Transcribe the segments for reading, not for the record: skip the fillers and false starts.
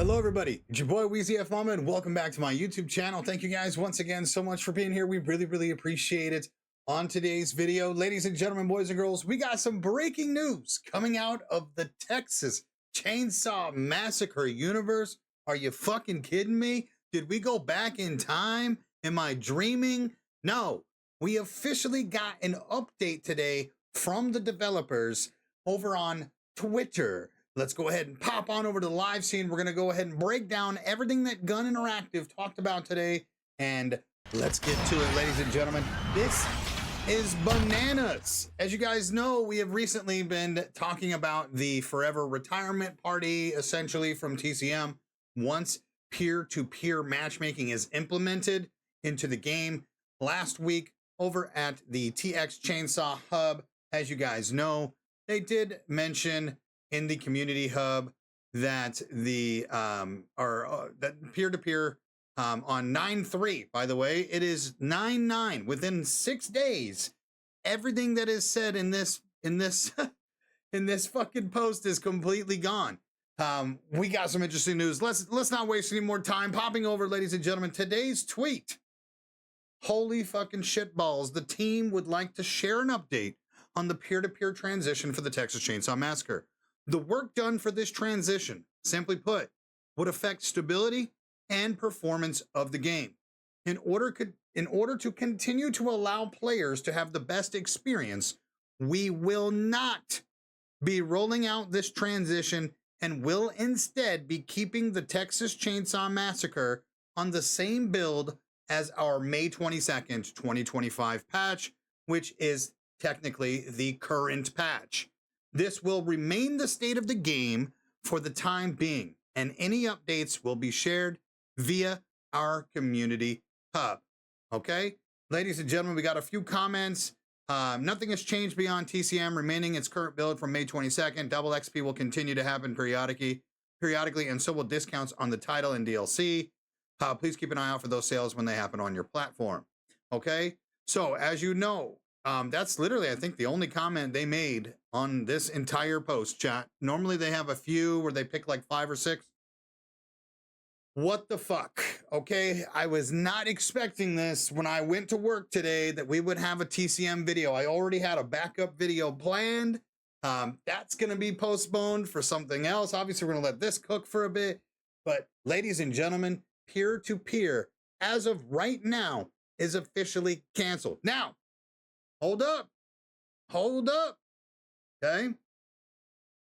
Hello everybody, it's your boy WEEZYFMAMBA and welcome back to my YouTube channel. Thank you guys once again so much for being here. We really appreciate it. On today's video, ladies and gentlemen, boys and girls, we got some breaking news coming out of the Texas Chainsaw Massacre universe. Are you fucking kidding me? Did we go back in time? Am I dreaming? No, we officially got an update today from the developers over on Twitter. Let's go ahead and pop on over to the live scene. We're going to go ahead and break down everything that Gun Interactive talked about today. And let's get to it, ladies and gentlemen. This is bananas. As you guys know, we have recently been talking about the forever retirement party, essentially from TCM. Once peer-to-peer matchmaking is implemented into the game last week over at the TX Chainsaw Hub, as you guys know, they did mention in the community hub that the that peer-to-peer on 9/3, by the way, it is 9/9 within 6 days. Everything that is said in this in this fucking post is completely gone. We got some interesting news. Let's not waste any more time. Popping over, ladies and gentlemen, today's tweet. Holy fucking shitballs. The team would like to share an update on the peer-to-peer transition for the Texas Chainsaw Massacre. The work done for this transition, simply put, would affect stability and performance of the game. In order to continue to allow players to have the best experience, we will not be rolling out this transition and will instead be keeping the Texas Chainsaw Massacre on the same build as our May 22nd, 2025 patch, which is technically the current patch. This will remain the state of the game for the time being, and any updates will be shared via our community hub. Okay, ladies and gentlemen, we got a few comments. Nothing has changed beyond TCM remaining its current build from May 22nd. Double XP will continue to happen periodically, and so will discounts on the title and DLC. Please keep an eye out for those sales when they happen on your platform. Okay, so as you know, that's literally, I think, the only comment they made on this entire post, chat. Normally they have a few where they pick like 5 or 6. What the fuck? Okay, I was not expecting this when I went to work today that we would have a TCM video. I already had a backup video planned. That's going to be postponed for something else. Obviously, we're going to let this cook for a bit. But ladies and gentlemen, peer-to-peer, as of right now, is officially canceled. Now, hold up, okay?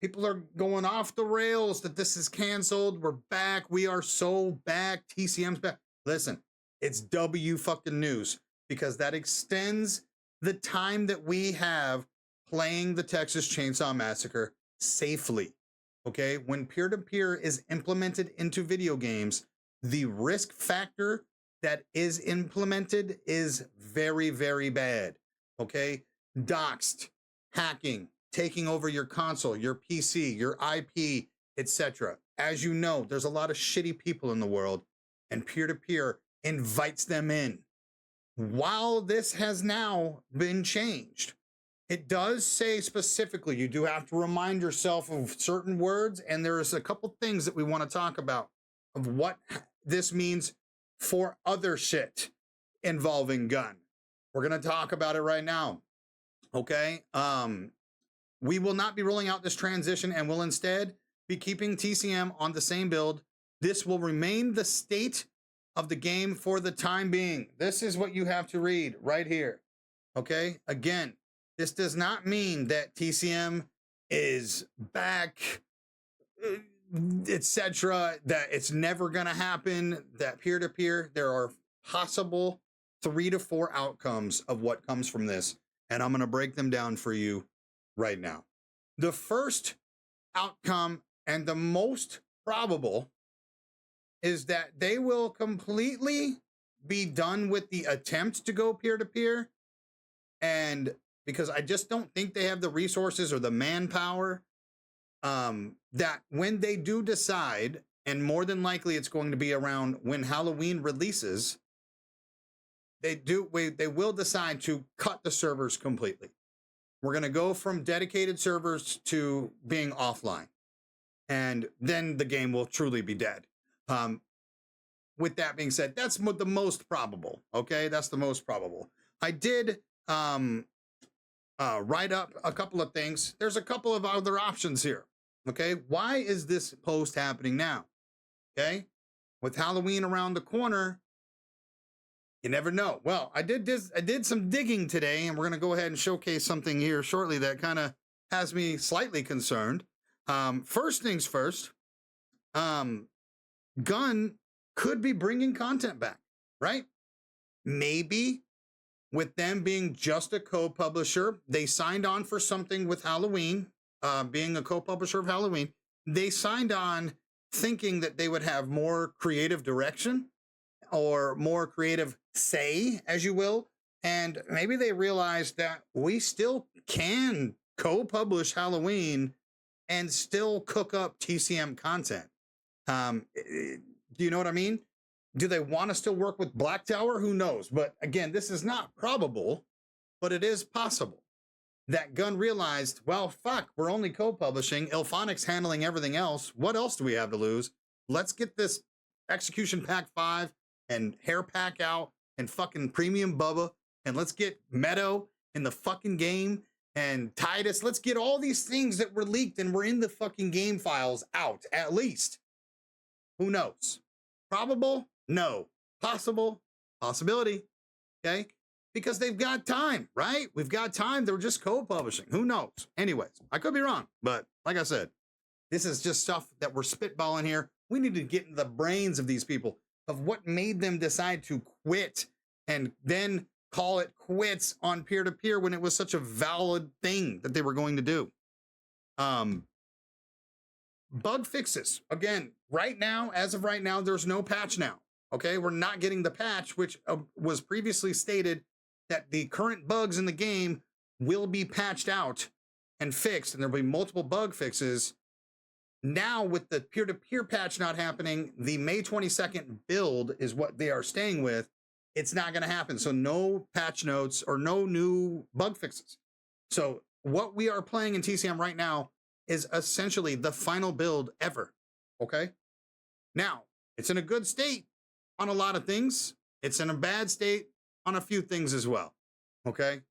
People are going off the rails that this is canceled. We're back. We are so back. TCM's back. Listen, it's W fucking news because that extends the time that we have playing the Texas Chainsaw Massacre safely, okay? When peer-to-peer is implemented into video games, the risk factor that is implemented is very bad. Okay, doxed, hacking, taking over your console, your PC, your IP, etc. As you know, there's a lot of shitty people in the world, and peer-to-peer invites them in. While this has now been changed, it does say specifically you do have to remind yourself of certain words, and there's a couple things that we want to talk about of what this means for other shit involving gun. We're going to talk about it right now. Okay. We will not be rolling out this transition and will instead be keeping TCM on the same build. This will remain the state of the game for the time being. This is what you have to read right here. Okay. Again, this does not mean that TCM is back, etc., that it's never going to happen, that peer-to-peer, there are possible 3 to 4 outcomes of what comes from this, and I'm going to break them down for you right now. The first outcome, and the most probable, is that they will completely be done with the attempt to go peer-to-peer, and because I just don't think they have the resources or the manpower, that when they do decide, and more than likely it's going to be around when Halloween releases, they will decide to cut the servers completely. We're going to go from dedicated servers to being offline. and then the game will truly be dead. With that being said, that's the most probable. Okay, that's the most probable. I did write up a couple of things. There's a couple of other options here. Okay, why is this post happening now? Okay, with Halloween around the corner, you never know. Well, I did some digging today, and we're gonna go ahead and showcase something here shortly that kind of has me slightly concerned. First things first, Gun could be bringing content back, right? Maybe with them being just a co-publisher, they signed on for something with Halloween, being a co-publisher of Halloween. They signed on thinking that they would have more creative direction or more creative say, as you will. And maybe they realized that we still can co-publish Halloween and still cook up TCM content. Do you know what I mean? Do they want to still work with Black Tower? Who knows? But again, this is not probable, but it is possible that Gun realized, well, fuck, we're only co-publishing. IllFonic's handling everything else. What else do we have to lose? Let's get this Execution Pack 5 and Hair Pack out and fucking Premium Bubba. And let's get Meadow in the fucking game and Titus. Let's get all these things that were leaked and were in the fucking game files out, at least. Who knows? Probable? No. Possible? Possibility. Okay? Because they've got time, right? We've got time. They're just co-publishing. Who knows? Anyways, I could be wrong, but like I said, this is just stuff that we're spitballing here. We need to get in the brains of these people of what made them decide to quit and then call it quits on peer-to-peer when it was such a valid thing that they were going to do. Bug fixes. Again, right now, as of right now, there's no patch now. Okay, we're not getting the patch, which was previously stated that the current bugs in the game will be patched out and fixed, and there'll be multiple bug fixes. Now, with the peer-to-peer patch not happening, the May 22nd build is what they are staying with. It's not going to happen. So no patch notes or no new bug fixes. So what we are playing in TCM right now is essentially the final build ever. Okay. Now, it's in a good state on a lot of things. It's in a bad state on a few things as well. Okay.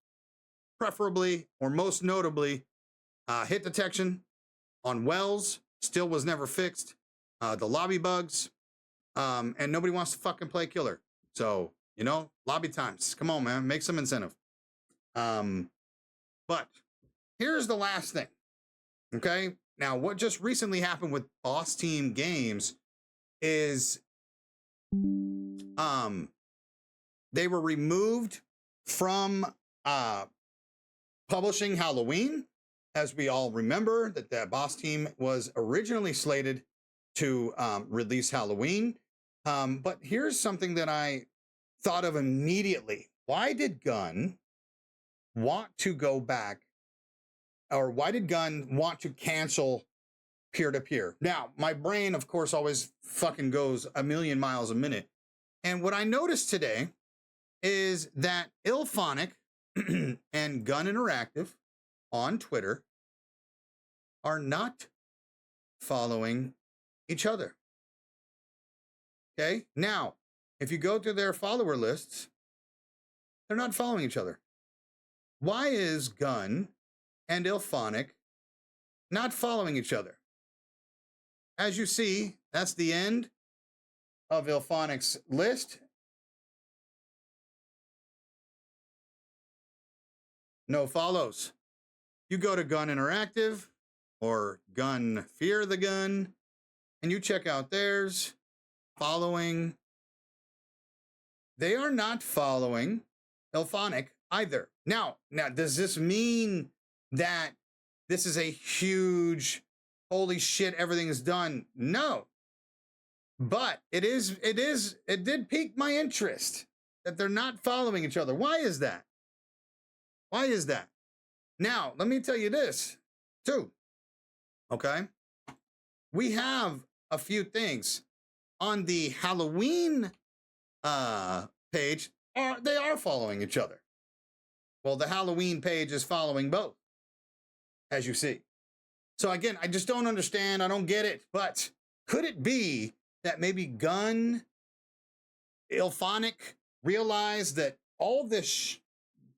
Preferably, or most notably, hit detection on Wells still was never fixed. The lobby bugs, and nobody wants to fucking play killer. So, you know, lobby times. Come on, man, make some incentive. But here's the last thing. Okay. Now, what just recently happened with Boss Team Games is they were removed from publishing Halloween. As we all remember, that Boss Team was originally slated to release Halloween. But here's something that I thought of immediately. Why did Gun want to go back, or why did Gun want to cancel peer-to-peer? Now, my brain, of course, always fucking goes a million miles a minute. And what I noticed today is that IllFonic and Gun Interactive on Twitter are not following each other. Okay? Now, if you go to their follower lists, they're not following each other. Why is Gun and IllFonic not following each other? As you see, that's the end of IllFonic's list. No follows. You go to Gun Interactive or Gun Fear the Gun, and you check out theirs. Following. They are not following IllFonic either. Now, does this mean that this is a huge, holy shit, everything is done? No. But it did pique my interest that they're not following each other. Why is that? Why is that? Now, let me tell you this, too. Okay? We have a few things on the Halloween page. They are following each other. Well, the Halloween page is following both, as you see. So again, I just don't understand. I don't get it. But could it be that maybe Gun, IllFonic realized that all this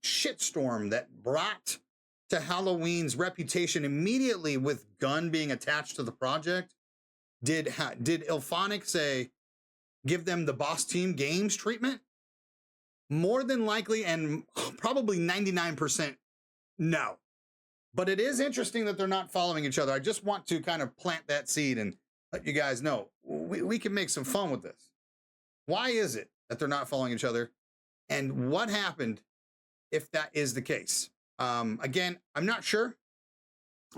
shitstorm that brought to Halloween's reputation immediately with Gun being attached to the project, did IllFonic say, give them the Boss Team Games treatment? More than likely, and probably 99% no. But it is interesting that they're not following each other. I just want to kind of plant that seed and let you guys know we can make some fun with this. Why is it that they're not following each other? And what happened if that is the case? Again, I'm not sure.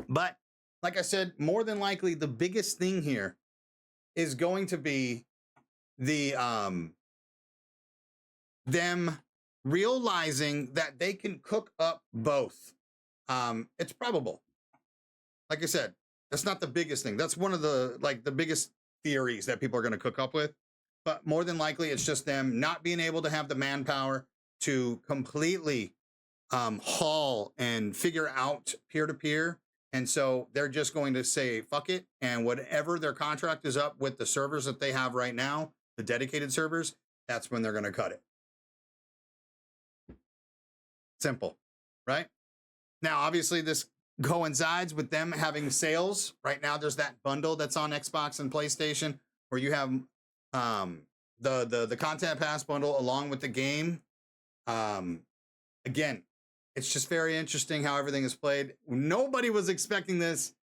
But like I said, more than likely, the biggest thing here is going to be the them realizing that they can cook up both. It's probable. Like I said, that's not the biggest thing. That's one of the the biggest theories that people are going to cook up with. But more than likely, it's just them not being able to have the manpower to completely haul and figure out peer-to-peer. And so they're just going to say, fuck it. And whatever their contract is up with the servers that they have right now, the dedicated servers, that's when they're going to cut it. Simple, right? Now, obviously, this coincides with them having sales. Right now, there's that bundle that's on Xbox and PlayStation where you have the Content Pass bundle along with the game. Again, it's just very interesting how everything is played. Nobody was expecting this.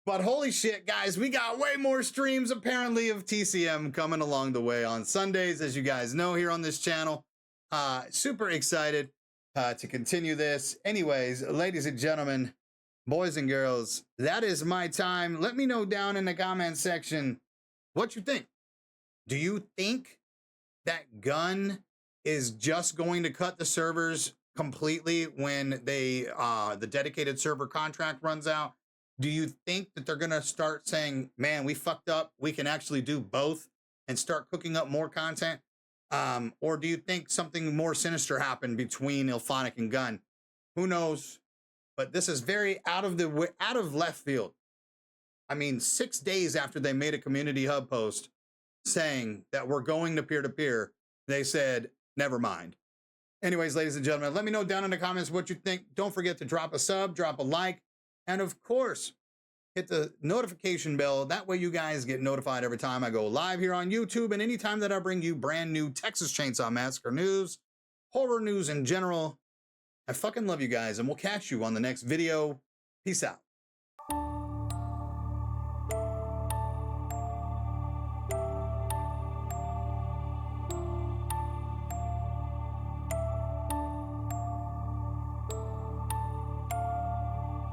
But holy shit, guys, we got way more streams apparently of TCM coming along the way on Sundays, as you guys know, here on this channel. Super excited to continue this. Anyways, ladies and gentlemen, boys and girls, that is my time. Let me know down in the comment section what you think. Do you think that Gun is just going to cut the servers completely when they the dedicated server contract runs out? Do you think that they're going to start saying, man, we fucked up, we can actually do both and start cooking up more content? Or do you think something more sinister happened between IllFonic and Gun? Who knows? But this is very out of left field. I mean, 6 days after they made a community hub post saying that we're going to peer-to-peer, they said, never mind. Anyways, ladies and gentlemen, let me know down in the comments what you think. Don't forget to drop a sub, drop a like, and of course, hit the notification bell. That way you guys get notified every time I go live here on YouTube and anytime that I bring you brand new Texas Chainsaw Massacre news, horror news in general. I fucking love you guys, and we'll catch you on the next video. Peace out.